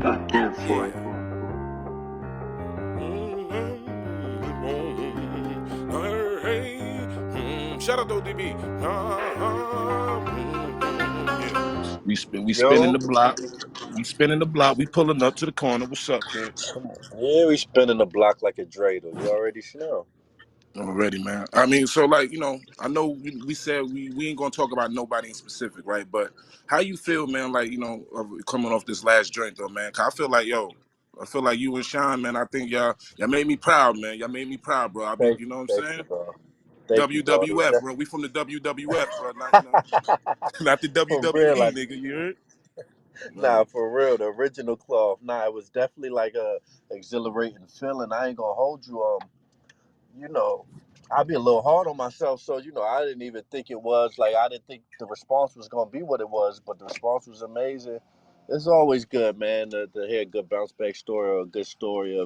Go for it. Yeah. Shout out to ODB. Yeah. We spinning Yo, the block. We spinning the block. We pulling up to the corner. What's up, kid? come on. Yeah, we spinning the block like a dreidel. You already know. Already, man. I mean, so like, I know we said we ain't gonna talk about nobody in specific, right? But how you feel, man? Like, coming off this last joint, though, man. 'Cause I feel like you and Sean, man. I think y'all made me proud, man. Y'all made me proud, bro. I be, you know what I'm Thank you, saying? bro. Thank you, bro. It was WWF, bro. de- We from the WWF, bro. Not not the for real, WWE, like nigga. You heard? nah, Word. for real. The original cloth. Nah, it was definitely like a exhilarating feeling. I ain't gonna hold you. You know, I'd be a little hard on myself. So, I didn't even think it was like I didn't think the response was gonna be what it was, but the response was amazing. It's always good, man, to hear a good bounce back story or a good story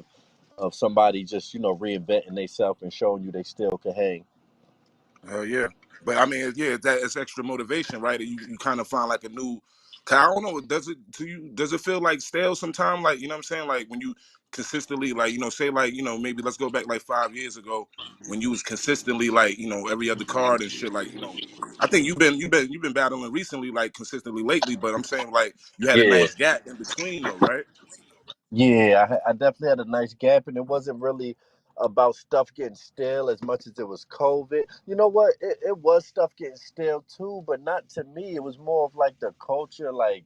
of somebody just, reinventing themselves and showing you they still can hang. Hell yeah. But I mean, yeah, it's extra motivation, right? You kind of find like a new. 'Cause I don't know. Does it to you? Does it feel like stale sometimes? Like, you know what I'm saying? Like when you consistently, like, say like, maybe let's go back like 5 years ago when you was consistently like, every other card and shit. Like, I think you've been battling recently, like consistently lately. But I'm saying like you had a Yeah. nice gap in between though, right? Yeah, I definitely had a nice gap, and it wasn't really about stuff getting stale as much as it was COVID. You know what? It was stuff getting stale too, but not to me. It was more of like the culture, like,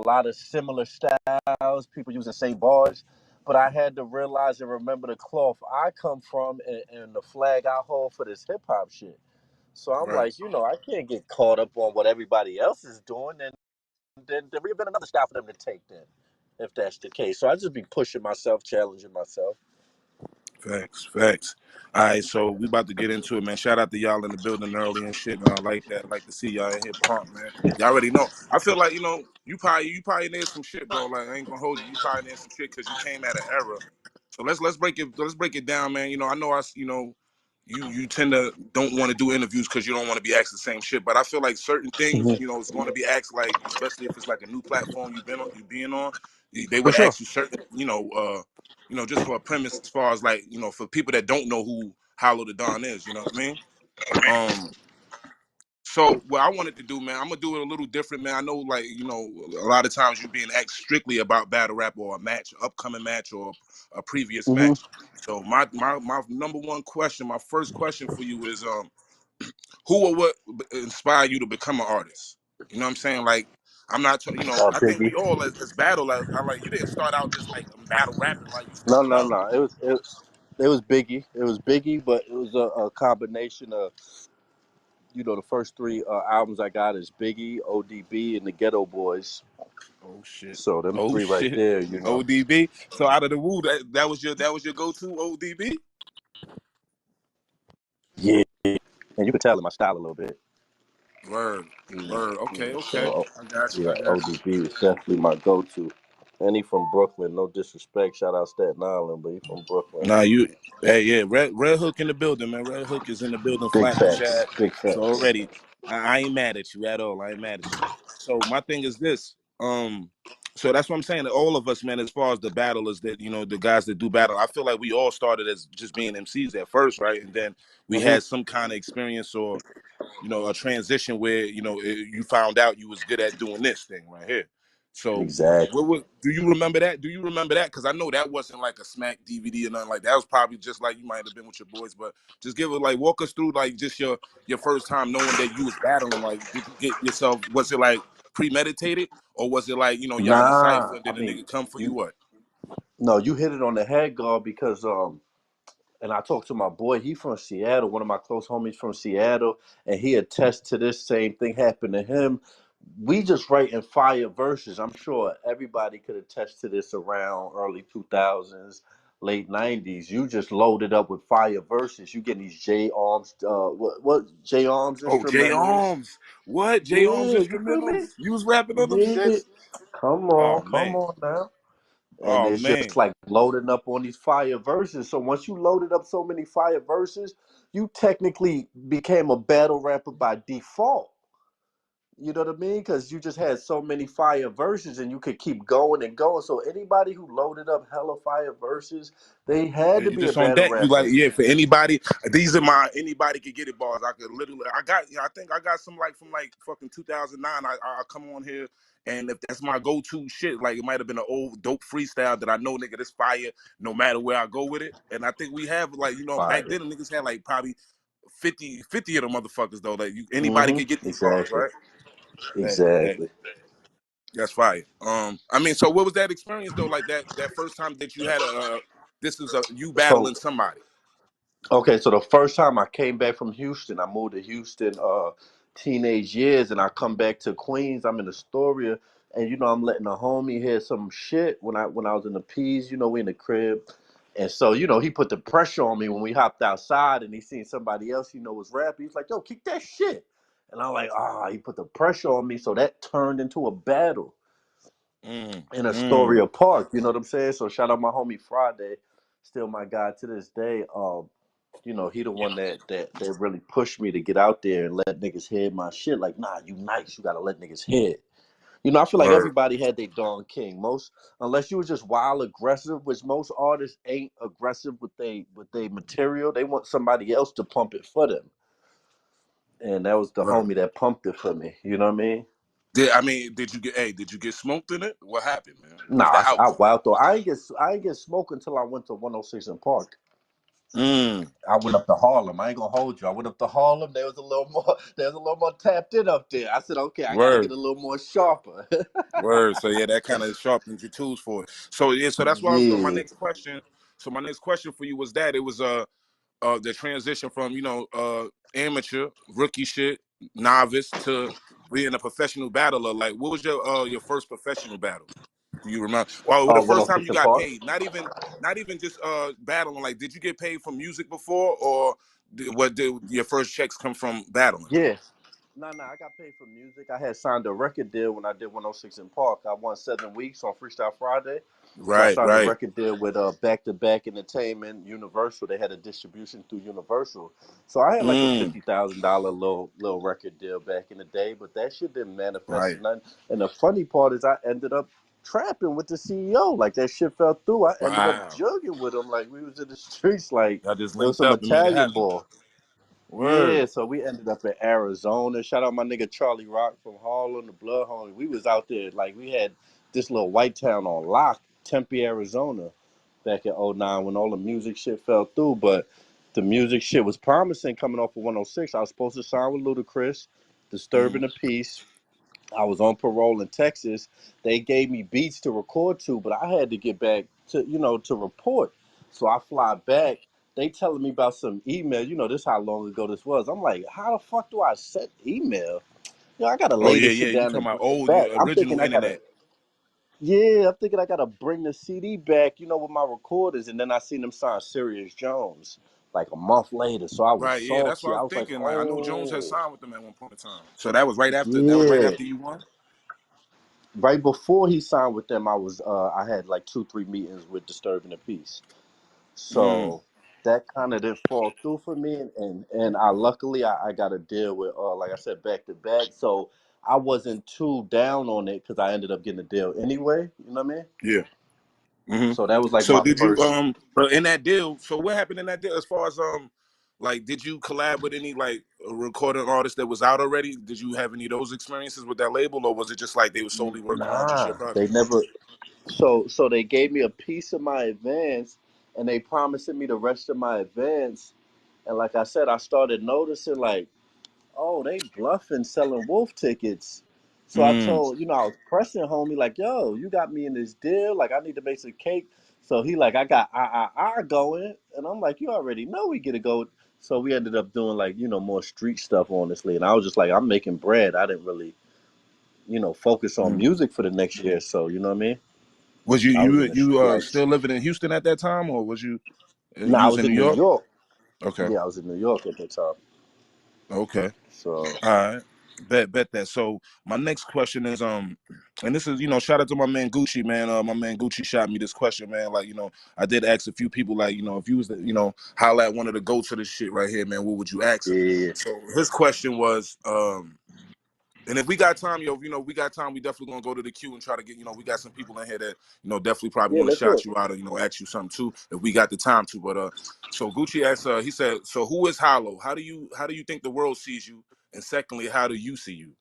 a lot of similar styles, people using same bars. But I had to realize and remember the cloth I come from and the flag I hold for this hip hop shit. So I'm Right. like, I can't get caught up on what everybody else is doing, and then there would have been another style for them to take then, if that's the case. So I just be pushing myself, challenging myself. Facts, facts. All right, so we about to get into it, man. Shout out to y'all in the building early and shit, man. I like that. Like to see y'all in here pump, man. Y'all already know. I feel like you probably need some shit, bro. Like I ain't gonna hold you. You probably need some shit because you came at an era. So let's break it down, man. I know you tend to don't want to do interviews because you don't want to be asked the same shit. But I feel like certain things, Mhm. it's going to be asked, like especially if it's like a new platform you being on, they For would sure. ask you certain, just for a premise as far as like, for people that don't know who Hollow the Don is, you know what I mean? Um, so what I wanted to do, man, I'm gonna do it a little different, man. I know, like, a lot of times you being asked strictly about battle rap or a match, upcoming match or a previous hmm match. So my number one question, my first question for you is, who or what inspired you to become an artist? You know what I'm saying? Like, I'm not, I think Biggie. we all as battle, I like you didn't start out just like battle rapping like you No, started no, out. no. It was Biggie. It was Biggie, but it was a combination of the first three albums I got is Biggie, ODB, and the Ghetto Boys. Oh shit. So them Oh three right shit. there. ODB. So out of the Wu, that was your go-to ODB? Yeah, and you could tell in my style a little bit. Word. Word. Okay, okay. So I got you. yeah, I got you. ODB was definitely my go-to. And he from Brooklyn. No disrespect. Shout out Staten Island, but he from Brooklyn. Nah, hey, yeah, Red Hook in the building, man. Red Hook is in the building, Big flapping facts. Chad. Big So facts. already, I ain't mad at you at all. I ain't mad at you. So my thing is this. So that's what I'm saying. That all of us, man, as far as the battlers that the guys that do battle, I feel like we all started as just being MCs at first, right? And then we hmm had some kind of experience or a transition where you found out you was good at doing this thing right here. So Exactly. do you remember that? Do you remember that? Because I know that wasn't like a smack DVD or nothing like that. It was probably just like you might have been with your boys, but just give it like walk us through like just your first time knowing that you was battling. Like, did you get yourself? Was it like premeditated or was it like y'all in the cipher Nah, and I then the mean, nigga come for you? you What? no, you hit it on the head, God, because and I talked to my boy. He from Seattle, one of my close homies from Seattle, and he attests to this same thing happened to him. We just writing fire verses. I'm sure everybody could attest to this around early 2000s, late 90s. You just loaded up with fire verses. You getting these J Arms, what J Arms Oh, J instrumentals? Arms. What? J Arms Yeah, you feel instrumental? me? You was rapping on them Yeah. shits? Oh Come man. on now. And Oh it's just man. like loading up on these fire verses. So once you loaded up so many fire verses, you technically became a battle rapper by default. You know what I mean? Because you just had so many fire verses, and you could keep going and going. So anybody who loaded up hella fire verses, they had to You be a just on battle deck. You like, rapper. yeah, for anybody. These are my anybody could get it bars. I could literally. I got. I think I got some like from like fucking 2009. I come on here. And if that's my go-to shit, like it might have been an old dope freestyle that I know, nigga, this fire no matter where I go with it. And I think we have like, back Fire. then the niggas had like probably 50 of them motherfuckers though. Like anybody could get these bars, Exactly. right? That Exactly. that's fire. I mean, so what was that experience though? Like that first time that you had this is you So battling somebody. okay, so the first time I came back from Houston, I moved to Houston teenage years, and I come back to Queens. I'm in Astoria, and I'm letting a homie hear some shit when I was in the P's, we in the crib. And so, he put the pressure on me when we hopped outside and he seen somebody else, was rapping. He's like, yo, kick that shit. And I'm like, he put the pressure on me. So that turned into a battle Mm, in mm, Astoria Park. You know what I'm saying? So shout out my homie Friday, still my guy to this day. He the one that really pushed me to get out there and let niggas hear my shit. Like, nah, you nice. You gotta let niggas hear it. I feel like word. everybody had their Don King. Most, unless you was just wild aggressive, which most artists ain't aggressive with they material. They want somebody else to pump it for them. And that was the Word. homie that pumped it for me. You know what I mean? Did you get did you get smoked in it? What happened, man? Was the Nah, I house? wild though. I ain't get smoke until I went to 106 in Park. Mm, I went up to Harlem. I ain't gonna hold you. I went up to Harlem. There was a little more. There was a little more tapped in up there. I said, okay, I got to get word. a little more sharper. Word. So yeah, that kind of sharpens your tools for it. So yeah, so that's why I was going. My Yeah, next question. So my next question for you was that it was the transition from amateur rookie shit novice to being a professional battler. Like, what was your first professional battle? Do you remember? Well, the first time 106 you in got Park. paid, not even just battling. Like, did you get paid from music before, or did your first checks come from battling? Yeah. No, I got paid for music. I had signed a record deal when I did 106 in Park. I won 7 weeks on Freestyle Friday. So I Right, signed a right. record deal with Back to Back Entertainment, Universal. They had a distribution through Universal. So I had like a Mm, $50,000 little record deal back in the day, but that shit didn't manifest right. in nothing. And the funny part is I ended up trapping with the CEO. Like that shit fell through. I ended up Wow. jugging with him. Like we was in the streets like Y'all just it was linked some up and made it Italian happen. boy. Yeah, Word. so we ended up in Arizona. Shout out my nigga Charlie Rock from Harlem, the Blood Homie. We was out there like we had this little white town on lock, Tempe, Arizona, back in '09 when all the music shit fell through. But the music shit was promising coming off of 106. I was supposed to sign with Ludacris, Mm, Disturbing the Peace. I was on parole in Texas. They gave me beats to record to, but I had to get back to report. So I fly back. They telling me about some email. This how long ago this was. I'm like, how the fuck do I set email? I gotta oh lay yeah, this yeah. shit You down talking and about bring it old back. I'm thinking original I gotta, internet? yeah, I'm thinking I gotta bring the CD back, with my recorders. And then I seen them sign Sirius Jones like a month later. So I was Right. Yeah, that's what salty. I I was was like, thinking. Like, I know Jones had oh, signed with them at one point in time. So that was right after. That was right yeah. after you won. Right before he signed with them, I had like 2-3 meetings with Disturbing the Peace. Mm, So that kind of didn't fall through for me, and I luckily I got a deal with like I said back to back, so I wasn't too down on it because I ended up getting a deal anyway. You know what I mean? yeah. Hmm. So that was like So my did you first. but in that deal? So what happened in that deal? As far as like, did you collab with any like recording artist that was out already? Did you have any of those experiences with that label, or was it just like they were solely working on just your Nah, they project? never. So they gave me a piece of my advance, and they promised me the rest of my advance. And like I said, I started noticing like, oh, they bluffing selling wolf tickets. So I Mm. told, I was pressing homie like, yo, you got me in this deal. Like, I need to make some cake. So he like, I got I going. And I'm like, you already know we get to go. So we ended up doing like, more street stuff, honestly. And I was just like, I'm making bread. I didn't really, focus on Mm. music for the next year. So, you know what I mean? Was you I was you in the, you like, still living in Houston at that time, or was no, you I was was in New in New York? York. Okay. Yeah, I was in New York at that time. Okay. So, All right. Bet that. So my next question is and this is, shout out to my man Gucci, man. My man Gucci shot me this question, man. Like, I did ask a few people, like, if you was to, holla at one of the goats of this shit right here, man, what would you ask him? yeah. So his question was, And if we got time, yo, we got time. We definitely gonna go to the queue and try to get. We got some people in here that definitely probably Yeah, want to let's do shout it. you out or ask you something too if we got the time to. But so Gucci asked, he said, so who is Hollow? How do you think the world sees you? And secondly, how do you see you?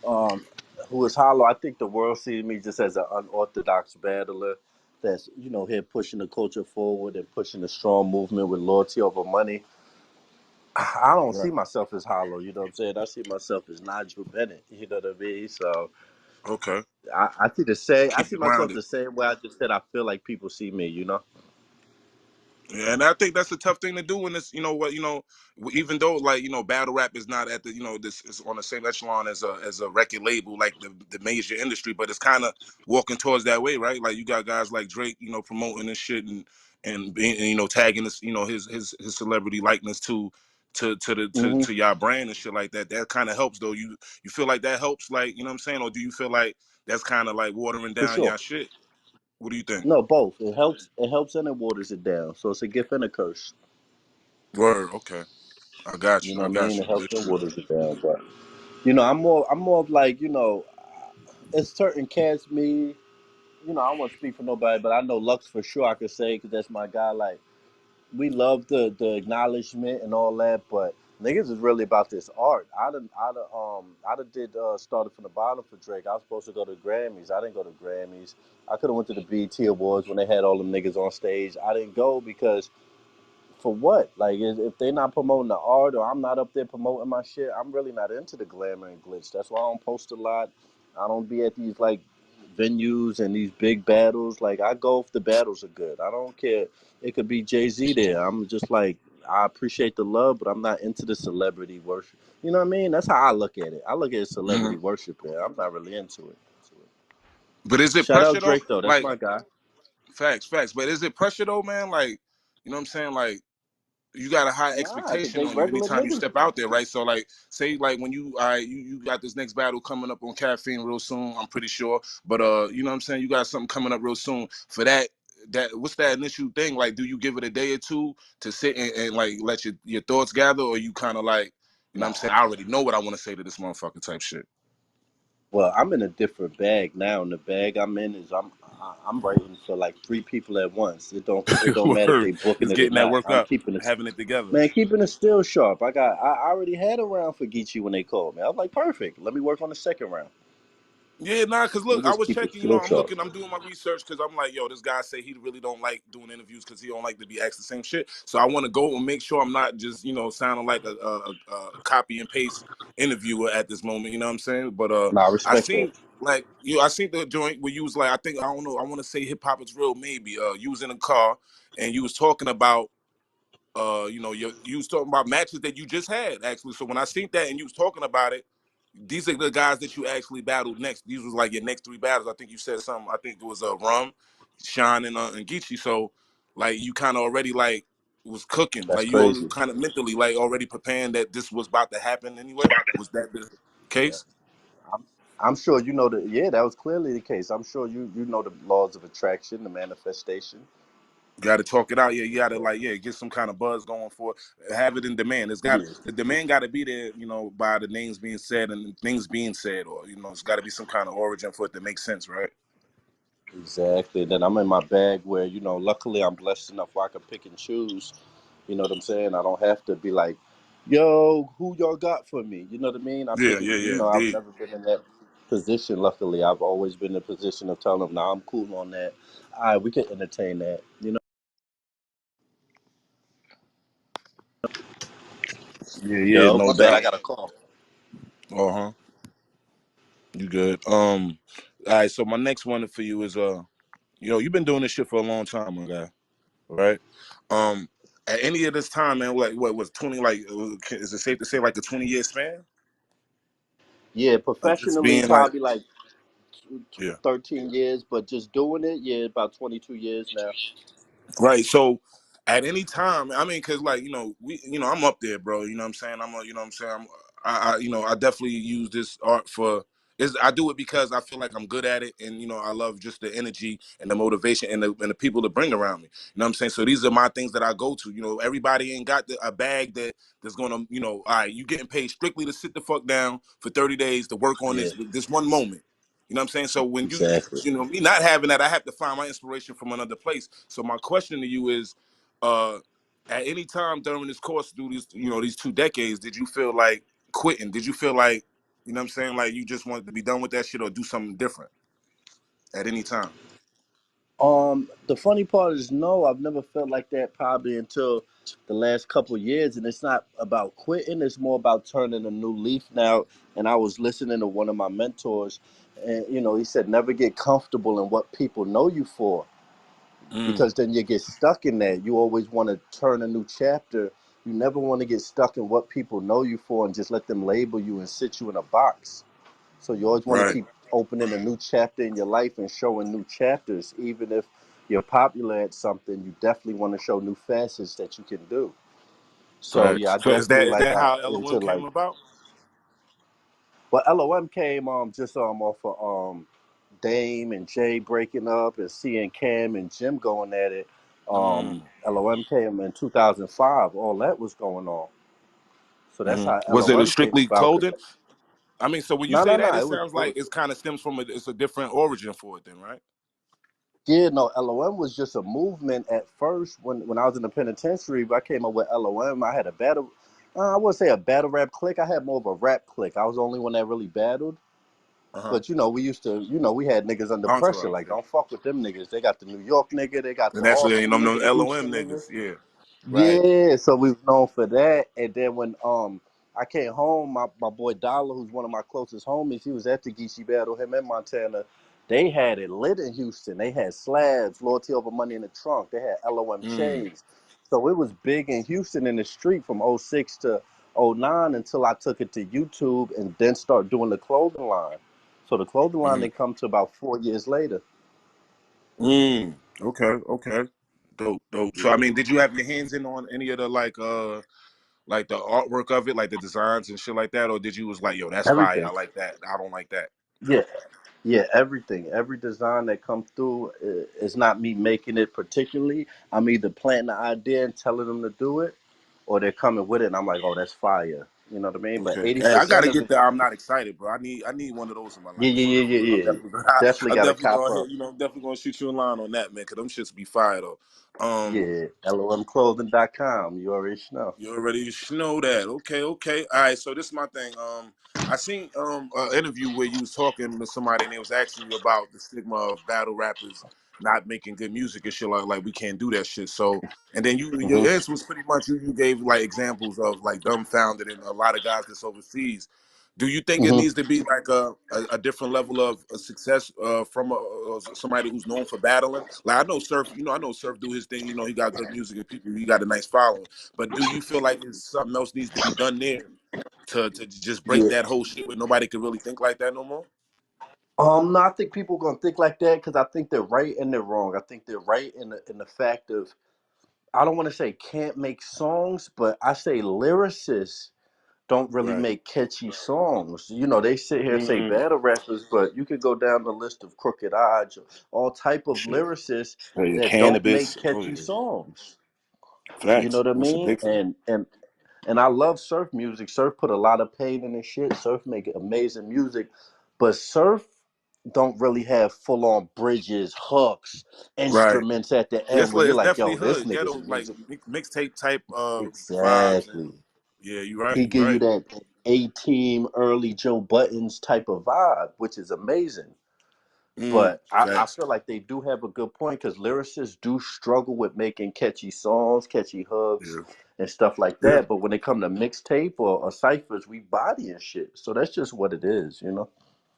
Um, who is hollow? I think the world sees me just as an unorthodox battler that's here pushing the culture forward and pushing a strong movement with loyalty over money. I don't see Right. myself as hollow. You know what I'm saying? I see myself as Nigel Bennett. You know what I mean? So Okay. I see the same. I Keep see it myself grounded. the same way I just said. I feel like people see me. Yeah, and I think that's a tough thing to do in this. You know what? Even though like battle rap is not at the this is on the same echelon as a record label like the major industry, but it's kind of walking towards that way, right? Like you got guys like Drake, promoting this shit and being tagging this his celebrity likeness hmm to y'all brand and shit like that. That kind of helps though. You feel like that helps, like what I'm saying, or do you feel like that's kind of like watering For down sure. y'all shit? What do you think? No, both. It helps. It helps and it waters it down. So it's a gift and a curse. Word. Okay. I got You you. know I what I got mean? you. It helps Good and shit. waters it down. But I'm more of like it's certain cats. Me, I don't want to speak for nobody, but I know Lux for sure. I could say because that's my guy. Like we love the acknowledgement and all that, but niggas is really about this art. I done did started from the bottom for Drake. I was supposed to go to Grammys. I didn't go to Grammys. I could have went to the BET Awards when they had all them niggas on stage. I didn't go because for what? Like, if they're not promoting the art or I'm not up there promoting my shit, I'm really not into the glamour and glitz. That's why I don't post a lot. I don't be at these like venues and these big battles. Like, I go if the battles are good. I don't care. It could be Jay-Z there. I'm just like, I appreciate the love, but I'm not into the celebrity worship. You know what I mean? That's how I look at it. I look at Hmm. celebrity worship there. I'm not really into it. But is it Shout out pressure though? Drake though. That's Like my guy. facts, facts. But is it pressure though, man? Like, what I'm saying? Like, you got a high Nah, cause expectation they on you regular anytime you niggas. step out there, right? So like, say like when you got this next battle coming up on Caffeine real soon, I'm pretty sure. But you know what I'm saying? You got something coming up real soon. For that what's that initial thing? Like, do you give it a day or two to sit and like let your thoughts gather, or you kind of like, what I'm saying? Nah. I already know what I want to say to this motherfucker type shit. Well, I'm in a different bag now, and the bag I'm in is I'm writing for like three people at once. It don't matter if Word they booking is it or getting that not. work I'm up, keeping it, having it together. man, keeping it still sharp. I already had a round for Geechee when they called me. I was like, perfect. Let me work on the second round. Yeah, nah, cause We look, I just was keep it checking. still I'm sharp. looking, I'm doing my research because I'm like, yo, this guy say he really don't like doing interviews because he don't like to be asked the same shit. So I want to go and make sure I'm not just sounding like a copy and paste interviewer at this moment. You know what I'm saying? But Nah, I I respect that. seen like I seen the joint where you was like, I think I don't know, I want to say hip hop is real. Maybe you was in a car and you was talking about you was talking about matches that you just had actually. So when I seen that and you was talking about it, these are the guys that you actually battled next. These was like your next three battles. I think you said something. I think it was Rum, Sean, and Geechee. So like you kind of already like was cooking. That's Like you crazy. kind of mentally like already preparing that this was about to happen anyway. Was that the Yeah, case? I'm, I'm sure you know that. Yeah, that was clearly the case. I'm sure you know the laws of attraction, the manifestation. You got to talk it out. Yeah, you got to like get some kind of buzz going for it. Have it in demand. It's got Yeah. the demand got to be there. By the names being said and things being said, or it's got to be some kind of origin for it to make sense, right? Exactly. Then I'm in my bag where, luckily I'm blessed enough where I can pick and choose. You know what I'm saying? I don't have to be like, yo, who y'all got for me? You know what I mean? I Yeah, pick it. yeah, yeah. I've Indeed. never been in that position. Luckily, I've always been in a position of telling them, nah, I'm cool on that. All right, we can entertain that. Yeah, yeah, Yo, no my bad. I doubt. got a call. Uh huh. You good? All right. So my next one for you is you've been doing this shit for a long time, my guy. Right? Um, at any of this time, man, like what was 20? Like, is it safe to say like a 20-year span Yeah, of just professionally, being like, probably like yeah, 13 years, but just doing it, yeah, about 22 years now. right? So at any time, I mean, cause like I'm up there, bro. You know what I'm saying? I definitely use this art for. I do it because I feel like I'm good at it, and I love just the energy and the motivation and the people to bring around me. You know what I'm saying? So these are my things that I go to. Everybody ain't got a bag that's gonna, all right, you getting paid strictly to sit the fuck down for 30 days to work on Yeah, this one moment. You know what I'm saying? So when exactly. me not having that, I have to find my inspiration from another place. So my question to you is, uh, at any time during this course through these 2 decades, did you feel like quitting? Did you feel like, you know what I'm saying, like you just wanted to be done with that shit or do something different at any time? The funny part is, no, I've never felt like that probably until the last couple of years, and it's not about quitting. It's more about turning a new leaf now. And I was listening to one of my mentors, and he said, never get comfortable in what people know you for, Mm, because then you get stuck in that. You always want to turn a new chapter. You never want to get stuck in what people know you for and just let them label you and sit you in a box. So you always want to right. keep opening a new chapter in your life and showing new chapters. Even if you're popular at something, you definitely want to show new facets that you can do. So yeah, Facts. I So is definitely that is like that got how LOM into came like. about? Well, LOM came just off of Dame and Jay breaking up and seeing Cam and Jim going at it. Mm, LOM came in 2005. All that was going on. So that's how was it a LOM came strictly about. clothing? I mean, so when you No, say no, that, no. it It was sounds it like was it's kind of stems from it's a different origin for it then, right? Yeah, no, LOM was just a movement at first. When I was in the penitentiary, I came up with LOM. I had a battle. I wouldn't say a battle rap clique. I had more of a rap clique. I was the only one that really battled. Uh-huh. But we used to, we had niggas under pressure. Entourage, Like, yeah. don't fuck with them niggas. They got the New York nigga. They got And the that's Austin them nigga, the LOM Houston nigga. niggas, yeah. Right. Yeah, so we was known for that. And then when I came home, my boy Dollar, who's one of my closest homies, he was at the Geechee battle, him and Montana. They had it lit in Houston. They had slabs, loyalty over money in the trunk. They had LOM Mm, chains. So it was big in Houston in the street from '06 to '09 until I took it to YouTube and then start doing the clothing line. So the clothing line mm, didn't come to about 4 years later. okay, okay. Dope, dope. So I Yeah, mean, did you have your hands in on any of the like the artwork of it, like the designs and shit like that, or did you was like, yo, that's fire, I everything. like that, I don't like that? Yeah, yeah, everything. Every design that comes through is not me making it particularly. I'm either planting the idea and telling them to do it, or they're coming with it, and I'm like, oh, that's fire. You know what I mean? But Okay, eighty hey, I percent gotta of get it, there. I'm not excited, bro. I need one of those in my yeah, life yeah, yeah, for real. yeah, yeah. Definitely I'm got to definitely cop gonna up. hit. I'm definitely gonna shoot you a line on that, man. Cause them shits be fire though. Um, Yeah, lomclothing.com. You already know. You already know that. Okay, okay. All right. So this is my thing. I seen an interview where you was talking to somebody and they was asking you about the stigma of battle rappers not making good music and shit like we can't do that shit. So and then your Hmm. answer was pretty much you gave like examples of like Dumbfounded and a lot of guys that's overseas. Do you think it Hmm. needs to be like a different level of success from somebody who's known for battling? Like I know Surf, I know Surf do his thing. He got good music and people, he got a nice following. But do you feel like there's something else needs to be done there to just break Yeah. that whole shit where nobody can really think like that no more? No, I think people gonna think like that because I think they're right and they're wrong. I think they're right in the fact of, I don't want to say can't make songs, but I say lyricists don't really Right. make catchy songs. They sit here and say Mm, battle rappers, but you could go down the list of Crooked Odds, all type of shit. lyricists Oh, yeah, that don't cannabis. make Oh catchy yeah. songs. You know Facts. what I That's a mean? big fact. And I love Surf music. Surf put a lot of pain in his shit. Surf make amazing music, but Surf don't really have full on bridges, hooks, Right. instruments at the Yeah, end where you're it's like, definitely yo, this hood, nigga's ghetto, like music. mixtape type vibes, and Exactly. yeah, you're right. He You're give you right. that A-Team early Joe Buttons type of vibe, which is amazing. But I Facts. feel like they do have a good point because lyricists do struggle with making catchy songs, catchy hooks, Yeah. and stuff like Yeah. that. But when they come to mixtape or ciphers, we body and shit. So that's just what it is.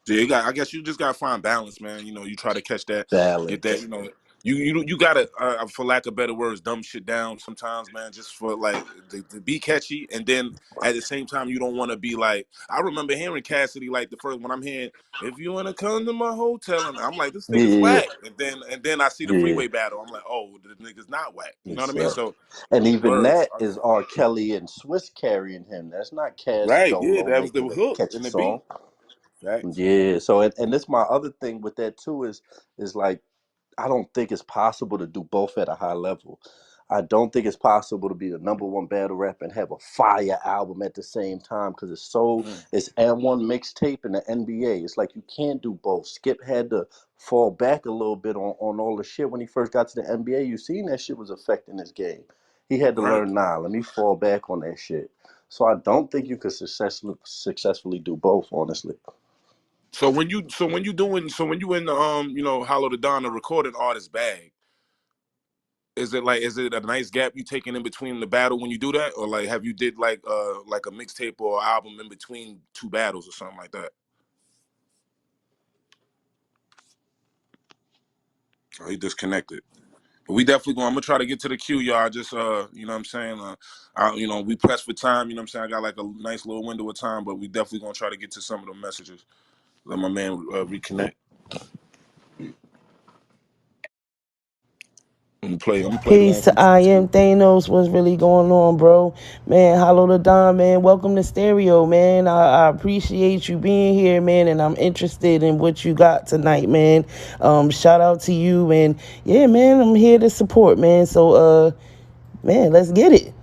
Yeah, I guess you just gotta find balance, man. You try to catch that, get that. Balance. You gotta, for lack of better words, dumb shit down sometimes, man. Just for like to be catchy, and then at the same time, you don't want to be like. I remember hearing Cassidy like the first when I'm hearing, "If you wanna come to my hotel," and I'm like, "This Yeah, nigga's yeah, whack," and then I see the yeah. freeway battle, I'm like, "Oh, the nigga's not whack." You know what I mean? Exactly. So And even words, that is R. Kelly and Swiss carrying him. That's not Cass right? Yeah, Dolo that was the making a hook catchy and the song. beat. Facts. Yeah. So and this my other thing with that too is like I don't think it's possible to do both at a high level. I don't think it's possible to be the number one battle rapper and have a fire album at the same time because Mm. it's and one mixtape in the NBA. It's like you can't do both. Skip had to fall back a little bit on all the shit when he first got to the NBA. You seen that shit was affecting his game. He had to Right. learn, nah, let me fall back on that shit. So I don't think you could successfully do both, honestly. When you in the Hollow the Don, the recording artist bag, is it a nice gap you taking in between the battle when you do that, or like have you did like a mixtape or album in between two battles or something like that? Oh, he disconnected. But we definitely going. I'm gonna try to get to the queue, y'all. Just you know what I'm saying. We press for time. You know what I'm saying. I got like a nice little window of time, but we definitely gonna try to get to some of the messages. Let my man reconnect. I'm gonna play the one Peace from to IamThanos. What's really going on, bro? Man, Hollow the Don, man. Welcome to Stereo, man. I appreciate you being here, man, and I'm interested in what you got tonight, man. Shout out to you, and yeah, man, I'm here to support, man. So, man, let's get it.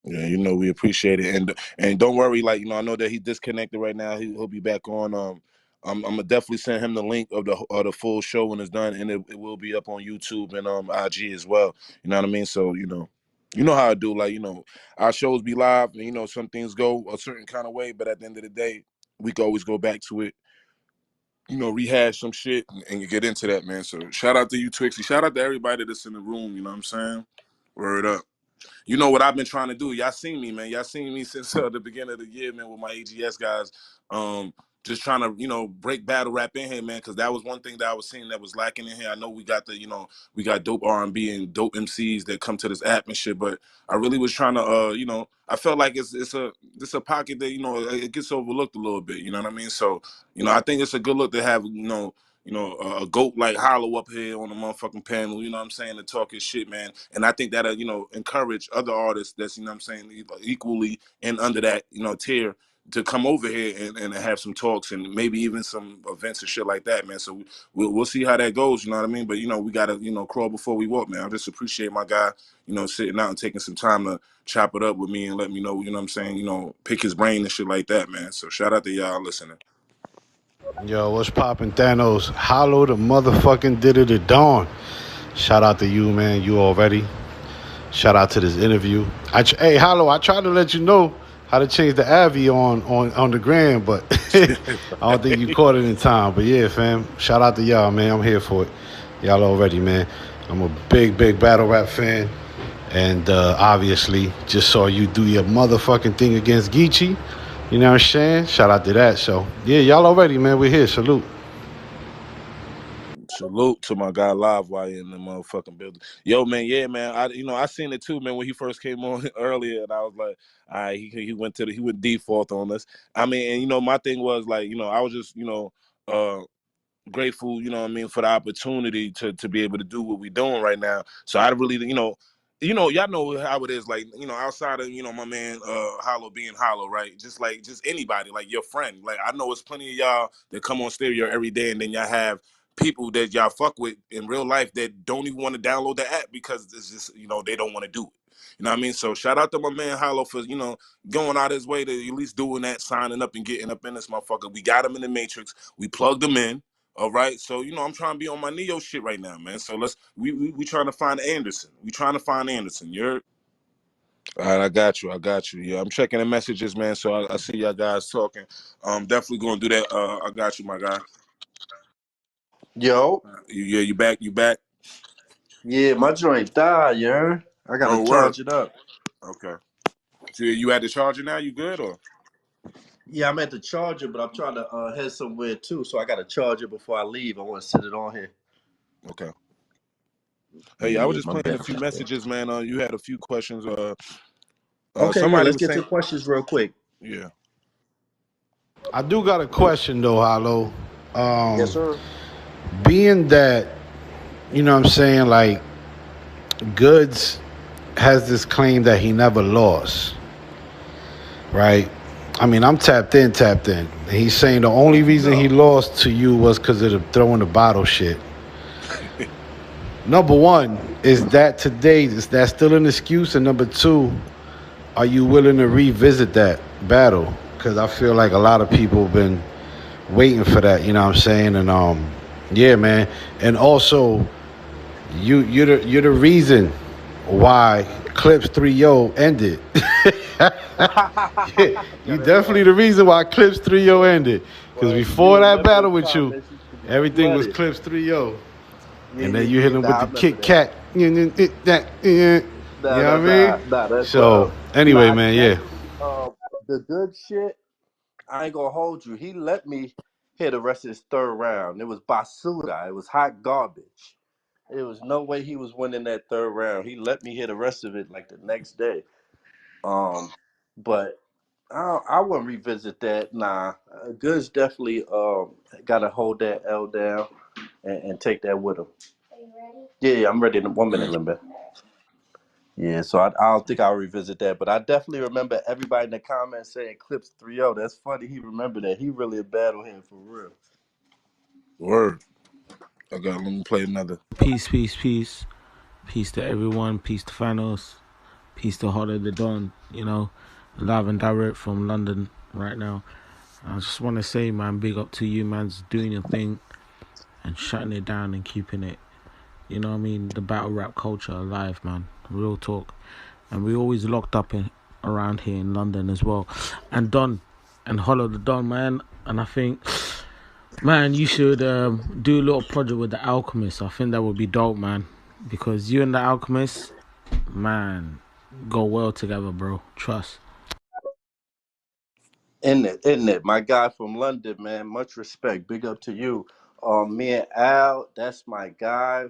Yeah, we appreciate it, and don't worry. Like I know that he's disconnected right now. He'll be back on. I'm gonna definitely send him the link of the full show when it's done, and it will be up on YouTube and IG as well. You know what I mean? So you know how I do. Like our shows be live, and some things go a certain kind of way, but at the end of the day, we can always go back to it. Rehash some shit and get into that, man. So shout out to you, Twixie. Shout out to everybody that's in the room. You know what I'm saying? Word up. You know what I've been trying to do. Y'all seen me, man. Y'all seen me since the beginning of the year, man, with my AGS guys. Just trying to, break battle rap in here, man, because that was one thing that I was seeing that was lacking in here. I know we got we got dope R&B and dope MCs that come to this app and shit, but I really was trying to, I felt like it's a pocket that it gets overlooked a little bit. You know what I mean? So, I think it's a good look to have, a goat like Hollow up here on the motherfucking panel, you know what I'm saying, to talk his shit, man. And I think that'll, encourage other artists that's, you know what I'm saying, equally and under that, tier to come over here and have some talks and maybe even some events and shit like that, man. So we'll see how that goes, you know what I mean? But, we got to, crawl before we walk, man. I just appreciate my guy, sitting out and taking some time to chop it up with me and let me know, you know what I'm saying, pick his brain and shit like that, man. So shout out to y'all listening. Yo, what's poppin', Thanos? Hollow the motherfucking did it at dawn. Shout out to you, man. You already. Shout out to this interview. Hey, Hollow, I tried to let you know how to change the Avi on the gram, but I don't think you caught it in time. But yeah, fam. Shout out to y'all, man. I'm here for it. Y'all already, man. I'm a big battle rap fan. And obviously, just saw you do your motherfucking thing against Geechee. You know what I'm saying? Shout out to that. So, yeah, y'all already, man. We're here. Salute. Salute to my guy live while you in the motherfucking building. Yo, man, yeah, man. I seen it too, man, when he first came on earlier, and I was like, all right, he went default on us. I mean, and my thing was like, I was just, uh grateful, you know what I mean, for the opportunity to be able to do what we're doing right now. So I really, y'all know how it is, like, outside of, my man Hollow being Hollow, right? Just anybody, like your friend. Like I know it's plenty of y'all that come on stereo every day, and then y'all have people that y'all fuck with in real life that don't even want to download the app because it's just, they don't want to do it. You know what I mean? So shout out to my man Hollow for, going out his way to at least doing that, signing up and getting up in this motherfucker. We got him in the matrix. We plugged him in. All right, so I'm trying to be on my Neo shit right now, man. So we trying to find Anderson. We trying to find Anderson. You're all right. I got you. Yeah, I'm checking the messages, man. So I see y'all guys talking. Definitely gonna do that. I got you, my guy. Yo, Yeah, you back? You back? yeah, my joint died, yeah. I gotta Oh, word. charge it up. Okay. So you had the charger now? You good or? Yeah, I'm at the charger, but I'm trying to head somewhere too, so I gotta charge it before I leave. I want to set it on here. Okay. Hey, I was Yeah, just my playing a bad. few messages, man. You had a few questions. Okay, yeah, Somebody let's was get to saying, questions real quick. yeah. I do got a question, though, Hollow. Yes, Um, sir. being that, you know what I'm saying, like, Goods has this claim that he never lost, right? I mean, I'm tapped in, tapped in. He's saying the There only you reason he go. lost to you was because of the throwing the bottle shit. Number one, is that today, is that still an excuse? And number two, are you willing to revisit that battle? Because I feel like a lot of people have been waiting for that, you know what I'm saying? And yeah, man. And also, you're the reason why Clips 3-0 ended. You Got it definitely right. the reason why Clips 3-0 ended. Because Well, you before that remember battle them with you, comments used to be everything was flooded. Clips 3-0. Yeah, And yeah, then you hit yeah. him with Nah, I the remember Kit that. Kat. You Nah, know nah, what I mean? nah, nah. That's So wild. Nah, anyway, I man, yeah. definitely. The good shit. I ain't gonna hold you. He let me hit the rest of his third round. It was Basuda. It was hot garbage. There was no way he was winning that third round. He let me hit the rest of it like the next day. Um, but I wouldn't revisit that. Nah, Goods definitely got to hold that L down and take that with him. Yeah, yeah, I'm ready in 1 minute, Facts. Limber. Yeah, so I don't think I'll revisit that, but I definitely remember everybody in the comments saying Clips 3-0. That's funny. He remembered that. He really a battle him for real. Word. Let me play another. Peace, peace, peace. Peace to everyone. Peace to Thanos. Peace to Hollow the Dawn. Live and direct from London right now. I just want to say, man, big up to you, man's doing your thing and shutting it down and keeping it, what I mean, the battle rap culture alive, man. Real talk. And we always locked up around here in London as well. And Don, and Hollow the Don, man. And I think, man, you should do a little project with the Alchemist. I think that would be dope, man. Because you and the Alchemist, man, go well together, bro. Trust. Isn't it? My guy from London, man. Much respect. Big up to you. Me and Al, that's my guy.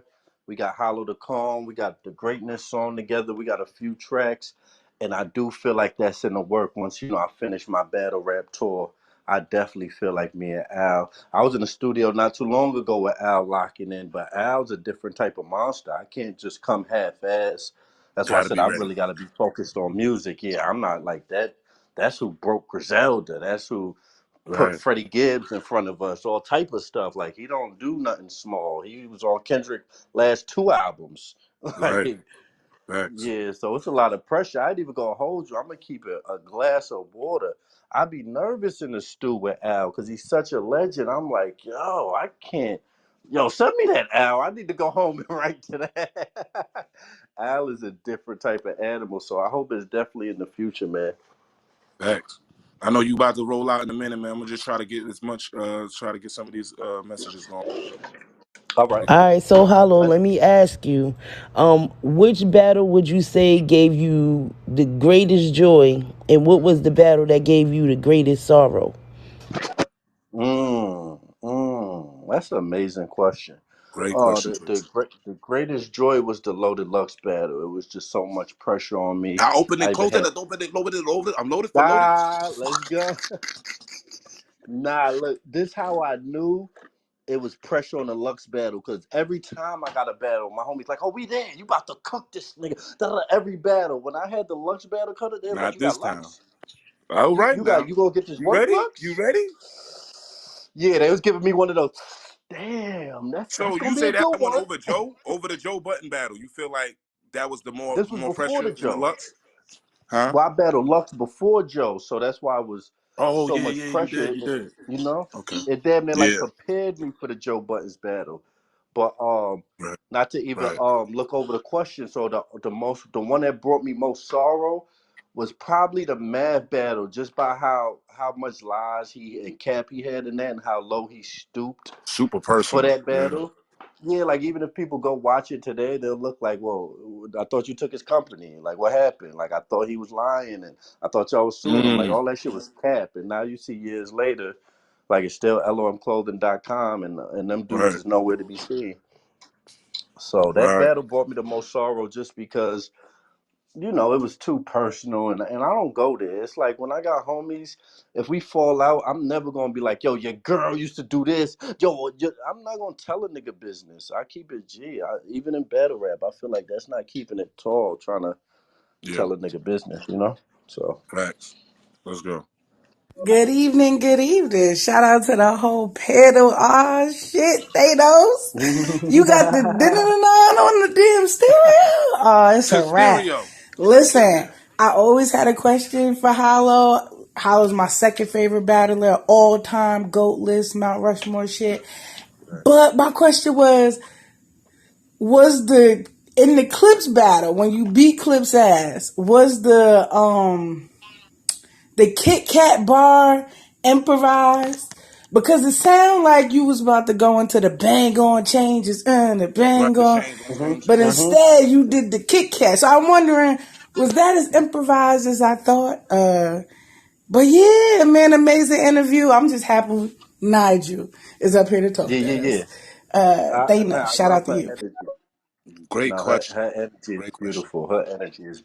We got Hollow the Calm. We got the Greatness song together. We got a few tracks. And I do feel like that's in the work. Once, I finish my battle rap tour, I definitely feel like me and Al. I was in the studio not too long ago with Al locking in, but Al's a different type of monster. I can't just come half-ass. That's why I Gotta said be I ready. really got to be focused on music. Yeah, I'm not like that. That's who broke Griselda. That's who put Right. Freddie Gibbs in front of us. All type of stuff. Like he don't do nothing small. He was on Kendrick last two albums. Right. Like Facts. yeah, so it's a lot of pressure. I ain't even gonna hold you. I'm gonna keep a glass of water. I'd be nervous in the stew with Al because he's such a legend. I'm like, yo, I can't. Yo, send me that Al. I need to go home and write to that. Al is a different type of animal, so I hope it's definitely in the future, man. Facts. I know you about to roll out in a minute, man. I'm gonna just try to get as much try to get some of these messages going. All right, All right, so Hollow, let's. let me ask you, which battle would you say gave you the greatest joy, and what was the battle that gave you the greatest sorrow? That's an amazing question. Great question, The Prince. the greatest joy was the Loaded Lux battle. It was just so much pressure on me. I open I it, even close it, had open it. I'm loaded for loaded. let's go. Nah, look, this how I knew it was pressure on the Lux battle because every time I got a battle, my homies like, "Oh, we there? You about to cook this nigga?" Every battle. When I had the Lux battle cutter, they was like, Not "You this got time. Lux? All right now. You gonna get this You work ready? You Lux?" ready? Yeah, they was giving me one of those. Damn, that's So gonna you be a say that good one one. over Joe, over the Joe Button battle. You feel like that was the This was more before the pressure in the Joe. Lux? Huh? Well, I battled Lux before Joe, so that's why it was Oh so yeah, much yeah, you pressure. did, you did. You know, Okay. it damn near like Yeah. prepared me for the Joe Buttons battle. But Right. not to even Right. look over the question. So the one that brought me most sorrow was probably the Mav battle, just by how much lies he and Cap he had in that, and how low he stooped Super for personal. that Yeah. battle. Yeah, like even if people go watch it today, they'll look like, "Whoa, I thought you took his company. Like, what happened? Like, I thought he was lying, and I thought y'all was suing him. Like, Mm. all that shit was cap." And now you see years later, like it's still lomclothing.com, and them dudes Right. is nowhere to be seen. So that Right. battle brought me the most sorrow, just because it was too personal, and I don't go there. It's like when I got homies, if we fall out, I'm never gonna be like, "Yo, your girl used to do this." I'm not gonna tell a nigga business. I keep it G. Even in battle rap, I feel like that's not keeping it tall, trying to Yeah. tell a nigga business, you know? So Facts. Let's go. Good evening, good evening. Shout out to the whole panel. Ah, shit, Thanos. You got the on the damn stereo. Oh, it's To a wrap. stereo. Listen, I always had a question for Hollow. Hollow's my second favorite battler, all time, GOAT list, Mount Rushmore shit. But my question was in the Clips battle, when you beat Clips ass, was the Kit Kat bar improvised? Because it sounded like you was about to go into the bang on changes and the Right, bang the on, chain gonna hmm change. but hmm instead you did the Kit Kat. So I'm wondering, was that as improvised as I thought? But yeah, man, amazing interview. I'm just happy Nigel is up here to talk Yeah, to yeah, yeah. us. Thanos, I shout love out to her you. energy. Great No, question. her energy is Great question. beautiful. Her energy is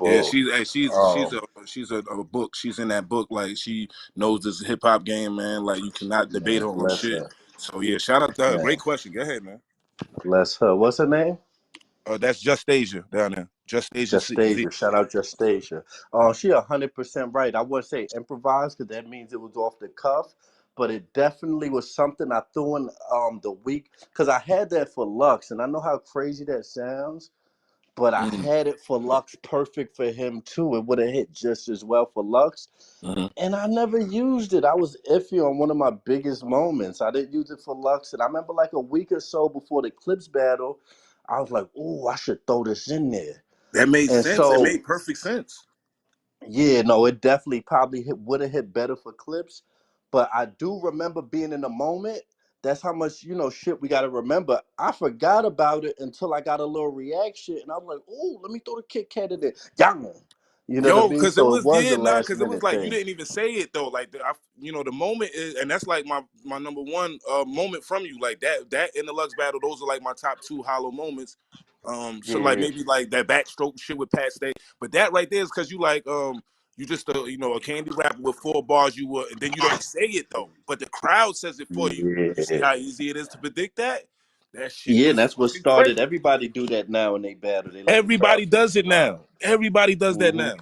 Yeah, beautiful. she's hey, Um, she's a book. She's in that book. Like she knows this hip hop game, man. Like you cannot debate man, her on bless shit. her. So yeah, shout out to her. Man, Great question. Go ahead, man. bless her. What's her name? That's Just Asia down there. Just Asia Z. Justasia. Shout out Justasia. She 100% right. I wouldn't say improvised because that means it was off the cuff, but it definitely was something I threw in the week because I had that for Lux, and I know how crazy that sounds, but I Mm-hmm. had it for Lux perfect for him too. It would have hit just as well for Lux. Mm-hmm. And I never used it. I was iffy on one of my biggest moments. I didn't use it for Lux. And I remember like a week or so before the Clips battle, I was like, "Oh, I should throw this in there." That made And sense. It so made perfect sense. yeah, no, it definitely probably would have hit better for Clips, but I do remember being in the moment. That's how much shit we got to remember. I forgot about it until I got a little reaction, and I was like, "Oh, let me throw the Kit Kat in there." Yang, you know what I Yo, mean? cause it So it was was a cause last it was minute like you thing. didn't even say it though. Like the moment is, and that's like my number one moment from you. Like that in the Lux battle, those are like my top two hollow moments. So like Yeah, maybe like that backstroke shit with Pat Stay, but that right there is cause you like you just a candy rapper with 4 bars. You were, and then you don't say it though, but the crowd says it for you. You see yeah, how easy it is to predict that? That shit yeah. And was that's what fucking started. crazy. Everybody do that now when they battle. They let the crowd Everybody finish does the it line. now. Everybody does that Mm-hmm. now.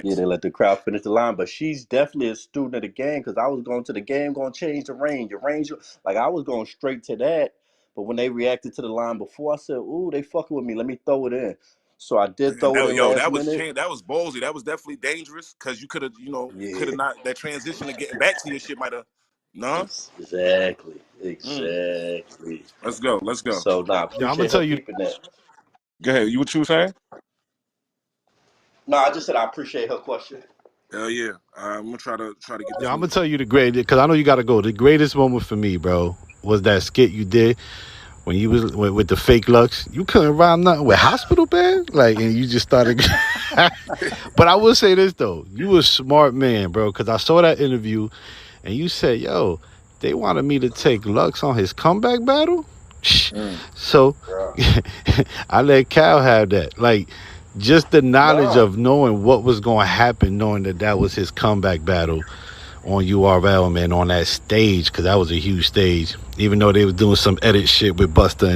Yeah, Facts. they let the crowd finish the line, but she's definitely a student of the game because I was going to the game, going to change the range. Your range, like I was going straight to that. But when they reacted to the line before, I said, "Ooh, they fucking with me. Let me throw it in." So I did And throw it in last minute. that was ballsy. That was definitely dangerous because you could have, you could Yeah, have not that transition of getting back to your shit might have. No, exactly, mm, exactly. let's go, let's go. So nah, Yeah, I'm gonna appreciate her tell you. peeping that. Go ahead. You what you were saying? No, I just said I appreciate her question. Hell yeah. I'm gonna try to get this Yeah, I'm new. gonna tell you the great because I know you got to go. The greatest moment for me, bro, was that skit you did when you was with the fake Lux. You couldn't rhyme nothing with hospital band, like, and you just started. But I will say this though, you a smart man, bro, because I saw that interview and you said, "Yo, they wanted me to take Lux on his comeback battle." Mm. So Yeah. I let Cal have that. Like, just the knowledge Nah. of knowing what was going to happen, knowing that that was his comeback battle on URL, man, on that stage, because that was a huge stage. Even though they was doing some edit shit with Buster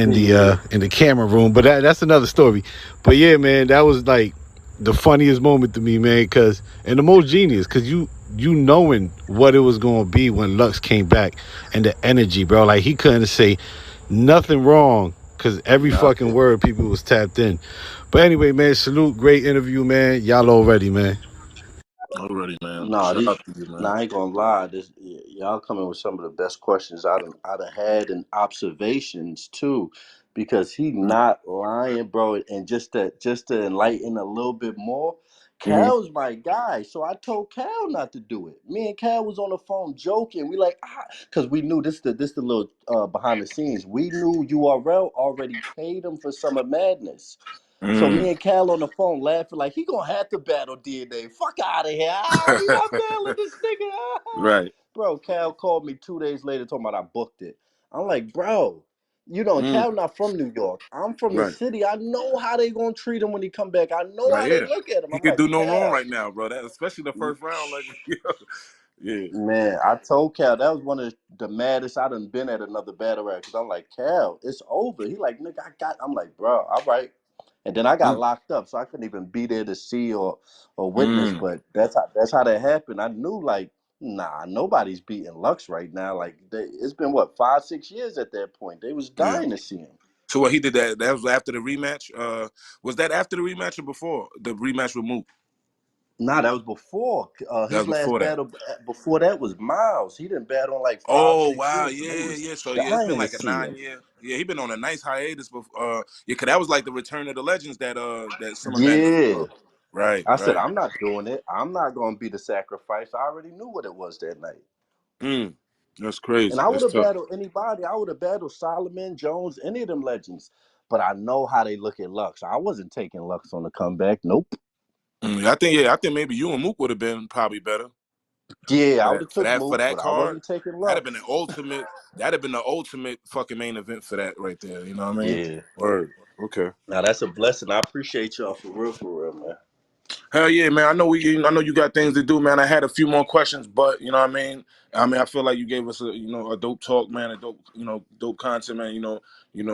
Yeah. in the camera room, but that's another story. But yeah, man, that was like the funniest moment to me, man, because and the most genius, because you knowing what it was going to be when Lux came back and the energy, bro. Like he couldn't say nothing wrong because every fucking Nothing. word people was tapped in. But anyway, man, salute, great interview, man. Y'all already, man. Already, man. Nah, Shout out to you, man. I ain't gonna lie. Y'all coming with some of the best questions I'd have had and observations too, because he not lying, bro. And just to enlighten a little bit more, Mm-hmm. Cal's my guy. So I told Cal not to do it. Me and Cal was on the phone joking. We like because we knew this the little behind the scenes. We knew URL already paid him for Summer Madness. So Mm. me and Cal on the phone laughing like he gonna have to battle DNA. Fuck out of here. We not battling this nigga. Right. Bro, Cal called me 2 days later talking about I booked it. I'm like, bro, Mm. Cal not from New York. I'm from the Right. city. I know how they gonna treat him when he come back. I know Like how they yeah, look at him. he I'm could like, do no wrong Cal. right now, bro. That especially the first round. Like yeah. Man, I told Cal that was one of the maddest I done been at another battle rap because I'm like, Cal, it's over. He like, nigga, I got. I'm like, bro, all right. And then I got Mm, locked up, so I couldn't even be there to see or witness. mm, But that's how that happened. I knew like, nah, nobody's beating Lux right now. Like it's been what 5 6 years at that point. They was yeah. dying to see him. So what he did that was after the rematch. Was that after the rematch or before the rematch with Mook? Nah, that was before. That was His last before that. battle before that was Miles. He didn't battle in like five Oh six wow, years, and they yeah, was yeah. So yeah, it's been dying to like a see 9 year. Yeah, he been on a nice hiatus. Before, yeah, cause that was like the return of the legends that some of that. him. Yeah. Right, I said, right. I'm not doing it. I'm not going to be the sacrifice. I already knew what it was that night. Mm, that's And crazy. I would That's have tough. battled anybody. I would have battled Solomon, Jones, any of them legends. But I know how they look at Lux. I wasn't taking Lux on the comeback. Nope. I think maybe you and Mook would have been probably better Yeah, for I would that have for took that for Mook, that but I card. wasn't taking That'd have been the Lux. ultimate. That'd have been the ultimate fucking main event for that right there. You know what I mean? Yeah. Word. Okay. Now that's a blessing. I appreciate y'all for real, man. Hell yeah, man. I know you got things to do, man. I had a few more questions, but you know what I mean? I feel like you gave us a dope talk, man, a dope, dope content, man.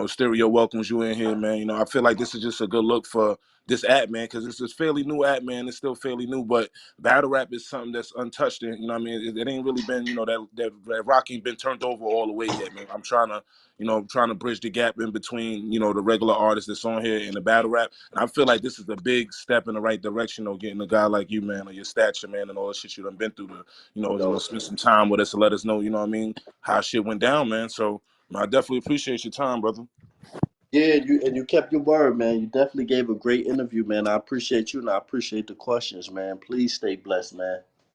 Stereo welcomes you in here, man. I feel like this is just a good look for this app, man, because it's this fairly new app, man. It's still fairly new, but battle rap is something that's untouched, and you know what I mean? It ain't really been, that rock ain't been turned over all the way yet, man. Trying to bridge the gap in between, the regular artists that's on here and the battle rap. And I feel like this is a big step in the right direction, getting a guy like you, man, or your stature, man, and all the shit you done been through to, No, spend some time with us and let us know, you know what I mean, how shit went down, man. So I definitely appreciate your time, brother. yeah, you kept your word, man. You definitely gave a great interview, man. I appreciate you, and I appreciate the questions, man. Please stay blessed, man.